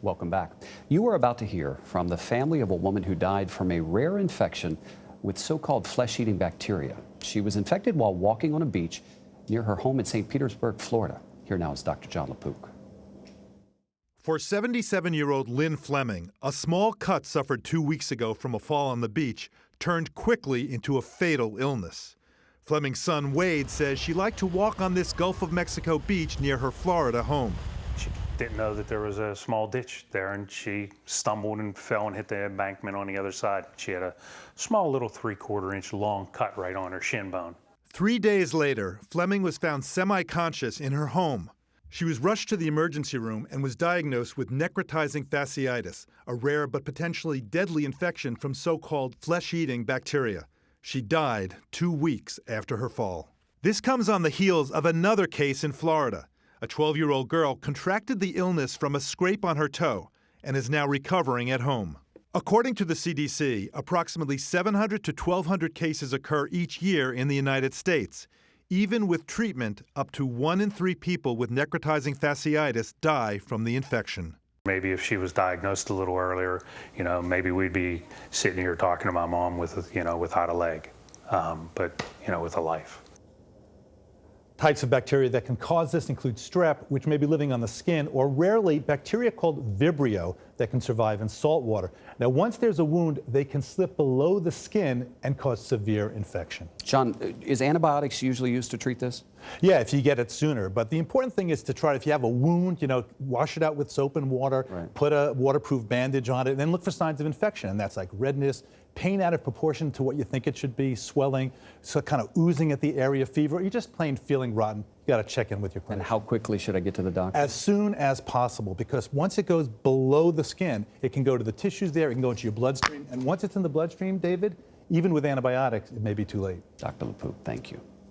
Welcome back. You are about to hear from the family of a woman who died from a rare infection with so-called flesh-eating bacteria. She was infected while walking on a beach near her home in St. Petersburg, Florida. Here now is Dr. Jon LaPook. For 77-year-old Lynn Fleming, a small cut suffered 2 weeks ago from a fall on the beach turned quickly into a fatal illness. Fleming's son Wade says she liked to walk on this Gulf of Mexico beach near her Florida home. She didn't know that there was a small ditch there, and she stumbled and fell and hit the embankment on the other side. She had a small little 3/4 inch long cut right on her shin bone. 3 days later, Fleming was found semi-conscious in her home. She was rushed to the emergency room and was diagnosed with necrotizing fasciitis, a rare but potentially deadly infection from so-called flesh-eating bacteria. She died 2 weeks after her fall. This comes on the heels of another case in Florida. A 12-year-old girl contracted the illness from a scrape on her toe and is now recovering at home. According to the CDC, approximately 700 to 1,200 cases occur each year in the United States. Even with treatment, up to 1 in 3 people with necrotizing fasciitis die from the infection. Maybe if she was diagnosed a little earlier, maybe we'd be sitting here talking to my mom without a leg, but with a life. Types of bacteria that can cause this include strep, which may be living on the skin, or rarely bacteria called Vibrio that can survive in salt water. Now, once there's a wound, they can slip below the skin and cause severe infection. John, is antibiotics usually used to treat this? Yeah, if you get it sooner. But the important thing is to try, if you have a wound, wash it out with soap and water, right. Put a waterproof bandage on it, and then look for signs of infection. And that's like redness, pain out of proportion to what you think it should be, swelling, so kind of oozing at the area, fever, or you're just plain feeling rotten. You got to check in with your clinician. And how quickly should I get to the doctor? As soon as possible, because once it goes below the skin, it can go to the tissues there, it can go into your bloodstream, and once it's in the bloodstream, David, even with antibiotics, it may be too late. Dr. LaPook, thank you.